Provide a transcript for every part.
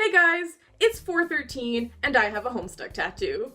Hey guys, it's 4/13 and I have a Homestuck tattoo.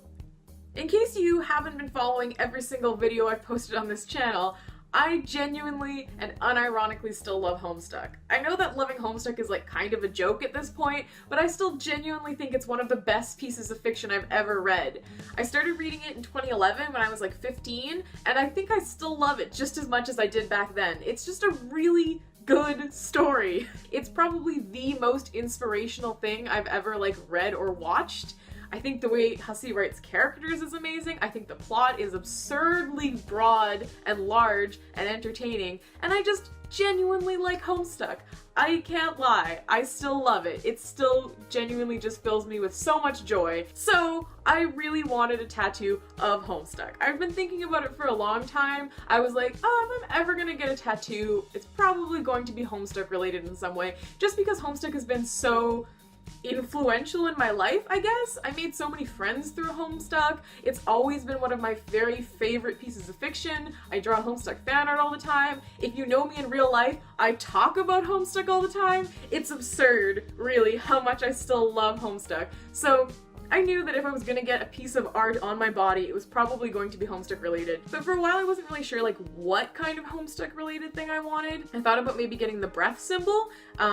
In case you haven't been following every single video I've posted on this channel, I genuinely and unironically still love Homestuck. I know that loving Homestuck is like kind of a joke at this point, but I still genuinely think it's one of the best pieces of fiction I've ever read. I started reading it in 2011 when I was like 15, and I think I still love it just as much as I did back then. It's just a really good story. It's probably the most inspirational thing I've ever like read or watched. I think the way Hussey writes characters is amazing. I think the plot is absurdly broad and large and entertaining, and I just genuinely like Homestuck. I can't lie, I still love it. It still genuinely just fills me with so much joy. So I really wanted a tattoo of Homestuck. I've been thinking about it for a long time. I was like, oh, if I'm ever gonna get a tattoo, it's probably going to be Homestuck related in some way, just because Homestuck has been so influential in my life, I guess. I made so many friends through Homestuck. It's always been one of my very favorite pieces of fiction. I draw Homestuck fan art all the time. If you know me in real life, I talk about Homestuck all the time. It's absurd, really, how much I still love Homestuck. So I knew that if I was gonna get a piece of art on my body, it was probably going to be Homestuck related. But for a while I wasn't really sure like what kind of Homestuck related thing I wanted. I thought about maybe getting the breath symbol,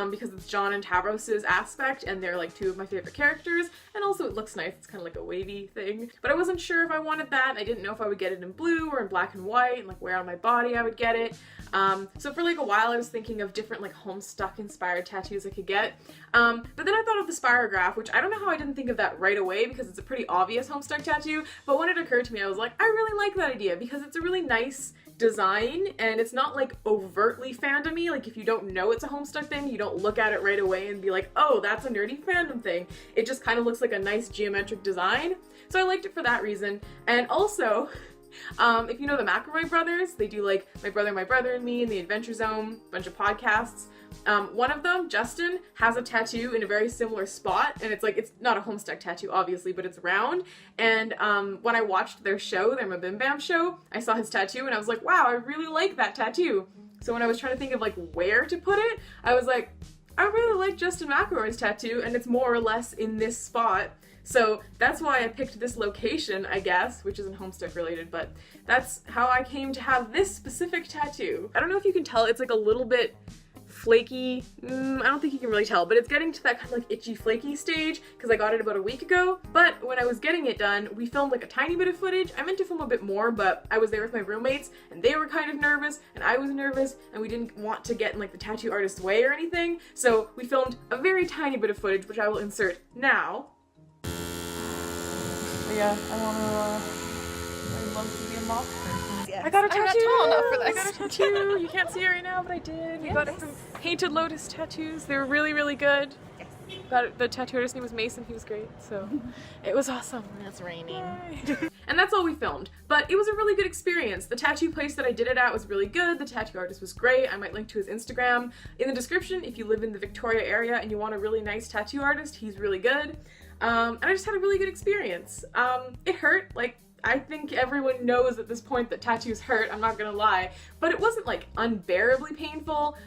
because it's John and Tavros's aspect and they're like two of my favorite characters, and also it looks nice, it's kind of like a wavy thing. But I wasn't sure if I wanted that, and I didn't know if I would get it in blue or in black and white, and like where on my body I would get it. So for like a while I was thinking of different like Homestuck inspired tattoos I could get. But then I thought of the spirograph, which I don't know how I didn't think of that right away because it's a pretty obvious Homestuck tattoo, but when it occurred to me I was like, I really like that idea because it's a really nice design and it's not like overtly fandomy. Like if you don't know it's a Homestuck thing, you don't look at it right away and be like, oh, that's a nerdy fandom thing. It just kind of looks like a nice geometric design. So I liked it for that reason. And also, if you know the McElroy brothers, they do like My Brother and Me and The Adventure Zone, a bunch of podcasts. One of them, Justin, has a tattoo in a very similar spot, and it's like, it's not a Homestuck tattoo obviously, but it's round. And when I watched their show, their Mabim Bam show, I saw his tattoo and I was like, wow, I really like that tattoo. So when I was trying to think of like where to put it, I was like, I really like Justin McElroy's tattoo and it's more or less in this spot. So that's why I picked this location, I guess, which isn't Homestuck related, but that's how I came to have this specific tattoo. I don't know if you can tell, it's like a little bit flaky. I don't think you can really tell, but it's getting to that kind of like itchy flaky stage because I got it about a week ago. But when I was getting it done, we filmed like a tiny bit of footage. I meant to film a bit more, but I was there with my roommates and they were kind of nervous and I was nervous and we didn't want to get in like the tattoo artist's way or anything. So we filmed a very tiny bit of footage, which I will insert now. Yeah, I'd love to be a monster. Yes. I got a tattoo! I'm not tall enough for this. I got a tattoo! You can't see it right now, but I did. We got it from Painted Lotus Tattoos. They were really, really good. Yes. Got it, the tattoo artist's name was Mason. He was great, so it was awesome. It's raining. And that's all we filmed. But it was a really good experience. The tattoo place that I did it at was really good. The tattoo artist was great. I might link to his Instagram in the description if you live in the Victoria area and you want a really nice tattoo artist. He's really good. And I just had a really good experience. It hurt, like, I think everyone knows at this point that tattoos hurt, I'm not gonna lie, but it wasn't like unbearably painful.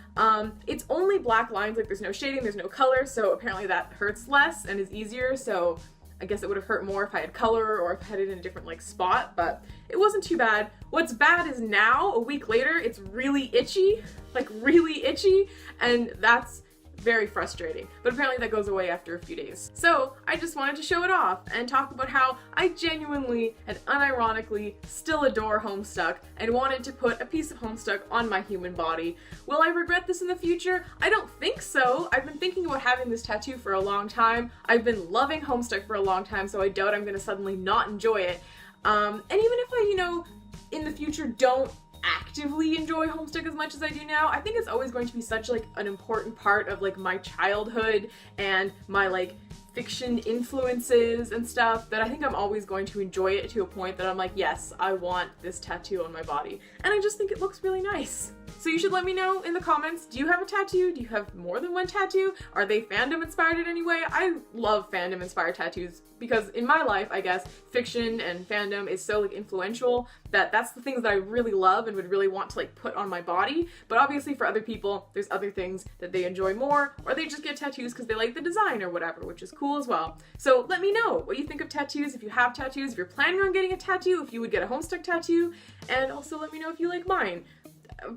It's only black lines, like there's no shading, there's no color, so apparently that hurts less and is easier, so I guess it would have hurt more if I had color or if I had it in a different like spot, but it wasn't too bad. What's bad is now, a week later, it's really itchy, like really itchy, and that's very frustrating, but apparently that goes away after a few days. So I just wanted to show it off and talk about how I genuinely and unironically still adore Homestuck and wanted to put a piece of Homestuck on my human body. Will I regret this in the future? I don't think so. I've been thinking about having this tattoo for a long time. I've been loving Homestuck for a long time, so I doubt I'm gonna suddenly not enjoy it. And even if I, you know, in the future don't actively enjoy Homestuck as much as I do now, I think it's always going to be such like an important part of like my childhood and my like fiction influences and stuff that I think I'm always going to enjoy it to a point that I'm like, yes, I want this tattoo on my body. And I just think it looks really nice. So you should let me know in the comments, do you have a tattoo? Do you have more than one tattoo? Are they fandom inspired in any way? I love fandom inspired tattoos because in my life, I guess, fiction and fandom is so like influential that that's the things that I really love and would really want to like put on my body. But obviously for other people, there's other things that they enjoy more, or they just get tattoos because they like the design or whatever, which is cool as well. So let me know what you think of tattoos, if you have tattoos, if you're planning on getting a tattoo, if you would get a Homestuck tattoo, and also let me know if you like mine.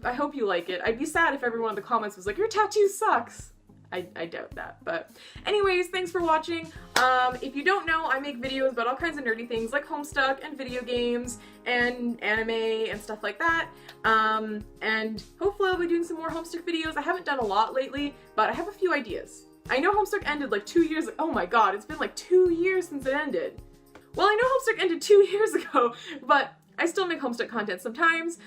I hope you like it. I'd be sad if everyone in the comments was like, your tattoo sucks. I doubt that. But anyways, thanks for watching. If you don't know, I make videos about all kinds of nerdy things like Homestuck and video games and anime and stuff like that. And hopefully I'll be doing some more Homestuck videos. I haven't done a lot lately, but I have a few ideas. I know Homestuck ended like 2 years ago. Oh my god, it's been like 2 years since it ended. Well, I know Homestuck ended 2 years ago, but I still make Homestuck content sometimes,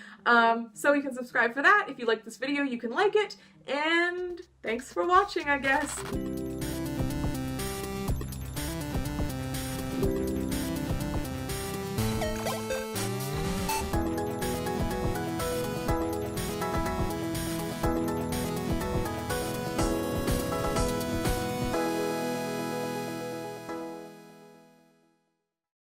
so you can subscribe for that. If you like this video, you can like it, and thanks for watching, I guess.